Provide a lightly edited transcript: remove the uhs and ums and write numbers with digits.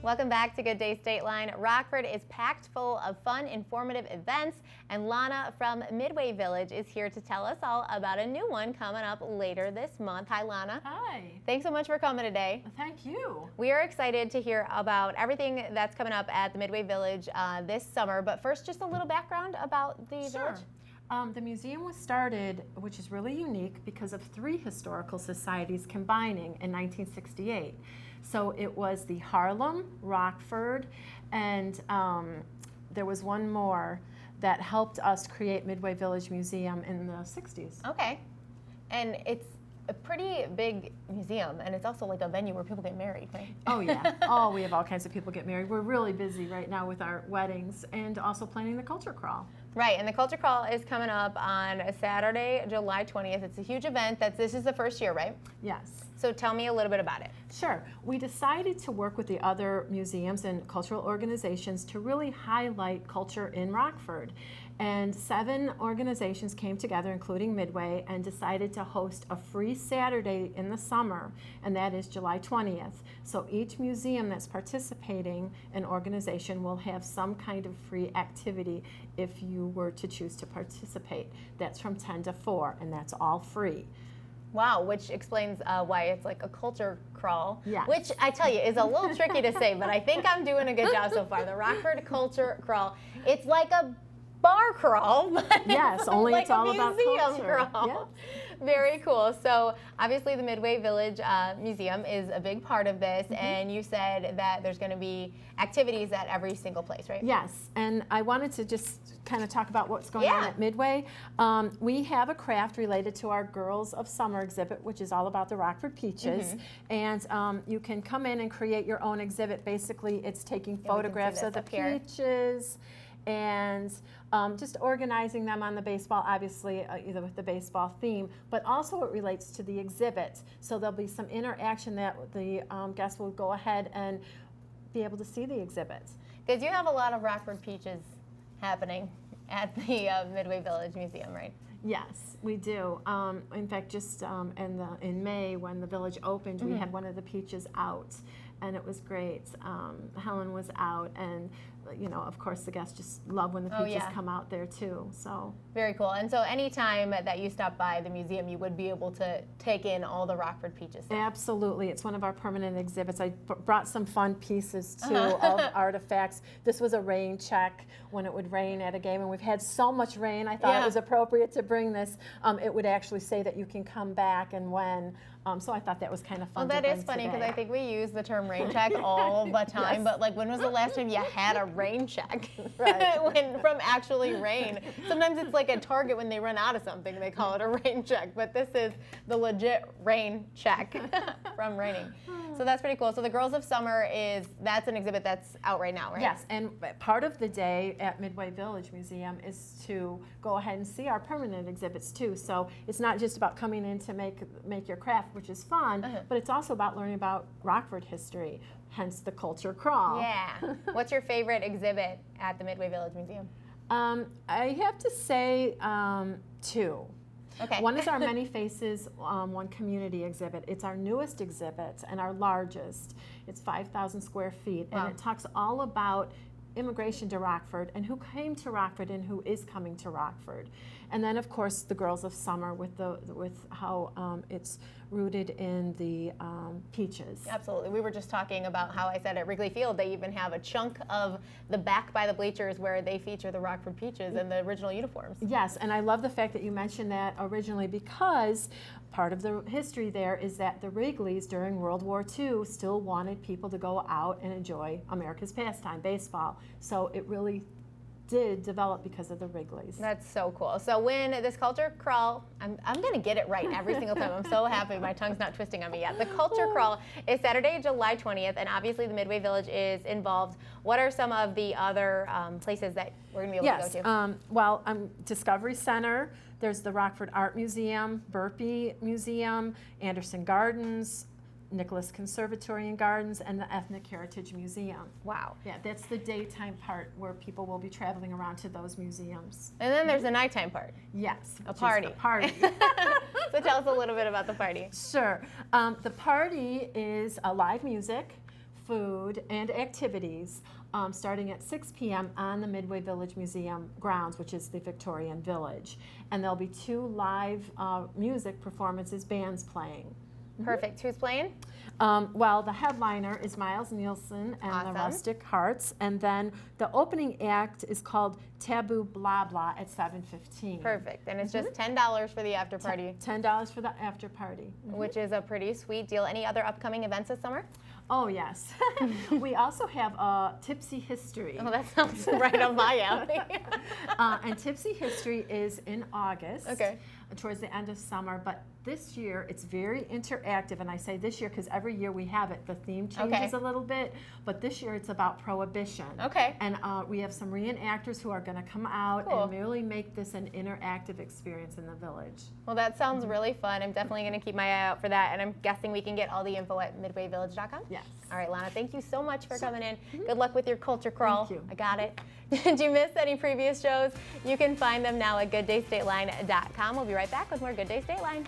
Welcome back to Good Day State Line. Rockford is packed full of fun, informative events, and Lana from Midway Village is here to tell us all about a new one coming up later this month. Hi, Lana. Hi. Thanks so much for coming today. Thank you. We are excited to hear about everything that's coming up at the Midway Village this summer, but first, just a little background about the village. The museum was started, which is really unique, because of 3 historical societies combining in 1968. So it was the Harlem, Rockford, and there was one more that helped us create Midway Village Museum in the 60s. Okay. And it's a pretty big museum, and it's also like a venue where people get married, right? Oh, yeah. Oh, we have all kinds of people get married. We're really busy right now with our weddings and also planning the culture crawl. Right, and the Culture Crawl is coming up on Saturday, July 20th. It's a huge event. This is the first year, right? Yes. So tell me a little bit about it. Sure. We decided to work with the other museums and cultural organizations to really highlight culture in Rockford. And 7 organizations came together, including Midway, and decided to host a free Saturday in the summer, and that is July 20th. So each museum that's participating, an organization, will have some kind of free activity if you were to choose to participate. That's from 10 to 4, and that's all free. Wow, which explains why it's like a culture crawl, Yes. which I tell you is a little tricky to say, but I think I'm doing a good job so far. The Rockford Culture Crawl, it's like a bar crawl, but Yes, only like it's all about museum culture. crawl. Yep. Very cool. So obviously the Midway Village Museum is a big part of this, and you said that there's going to be activities at every single place, right? Yes, and I wanted to just kind of talk about what's going on Yeah. at Midway. We have a craft related to our Girls of Summer exhibit, which is all about the Rockford Peaches, and you can come in and create your own exhibit. Basically, it's taking photographs of the up here. peaches and just organizing them on the baseball, obviously either with the baseball theme, but also it relates to the exhibit. So there'll be some interaction that the guests will go ahead and be able to see the exhibits. Because you have a lot of Rockford Peaches happening at the Midway Village Museum, right? Yes, we do. In fact, just in May when the village opened, we had one of the peaches out, and it was great. Helen was out, and of course, the guests just love when the peaches come out there too. So very cool. And so, anytime that you stop by the museum, you would be able to take in all the Rockford Peaches stuff. Absolutely, it's one of our permanent exhibits. I brought some fun pieces too of artifacts. This was a rain check when it would rain at a game, and we've had so much rain. I thought it was appropriate to bring this. It would actually say that you can come back and when. So I thought that was kind of fun. Well, that is funny because I think we use the term rain check all the time, but like when was the last time you had a rain check from actually rain? Sometimes it's like at Target when they run out of something, they call it a rain check, but this is the legit rain check from raining. So that's pretty cool. So the Girls of Summer that's an exhibit that's out right now, right? Yes, and part of the day at Midway Village Museum is to go ahead and see our permanent exhibits too. So it's not just about coming in to make your craft, which is fun, but it's also about learning about Rockford history, hence the culture crawl. Yeah. What's your favorite exhibit at the Midway Village Museum? I have to say 2. Okay. One is our Many Faces, One Community exhibit. It's our newest exhibit and our largest. It's 5,000 square feet, and it talks all about immigration to Rockford and who came to Rockford and who is coming to Rockford. And then, of course, the Girls of Summer with how it's rooted in the peaches. Absolutely. We were just talking about how I said at Wrigley Field they even have a chunk of the back by the bleachers where they feature the Rockford Peaches and the original uniforms. Yes, and I love the fact that you mentioned that originally because part of the history there is that the Wrigleys during World War II still wanted people to go out and enjoy America's pastime, baseball. So it really did develop because of the Wrigleys. That's so cool. So when this culture crawl, I'm going to get it right every single time. I'm so happy my tongue's not twisting on me yet. The culture crawl is Saturday, July 20th, and obviously the Midway Village is involved. What are some of the other places that we're going to be able to go to? Discovery Center. There's the Rockford Art Museum, Burpee Museum, Anderson Gardens, Nicholas Conservatory and Gardens, and the Ethnic Heritage Museum. Wow. Yeah, that's the daytime part where people will be traveling around to those museums. And then there's the nighttime part. Yes. A party. The party. So tell us a little bit about the party. Sure. The party is live music, food, and activities starting at 6 p.m. on the Midway Village Museum grounds, which is the Victorian Village. And there'll be 2 live music performances, bands playing. Perfect. Who's playing? Well, the headliner is Miles Nielsen and Awesome. the Rustic Hearts, and then the opening act is called Taboo Blah Blah at 7:15. Perfect. And it's just $10 for the after party, $10 for the after party. which is a pretty sweet deal. Any other upcoming events this summer? Oh, yes. We also have a Tipsy History. Oh, that sounds right up my alley. And Tipsy History is in August, Okay. towards the end of summer. But this year, it's very interactive. And I say this year because every year we have it. The theme changes a little bit. But this year, it's about prohibition. Okay. And we have some reenactors who are going to come out Cool. and really make this an interactive experience in the village. Well, that sounds really fun. I'm definitely going to keep my eye out for that. And I'm guessing we can get all the info at midwayvillage.com? Yes. All right, Lana, thank you so much for coming in. Good luck with your culture crawl. Thank you. I got it. Did you miss any previous shows? You can find them now at gooddaystateline.com. We'll be right back with more Good Day Stateline.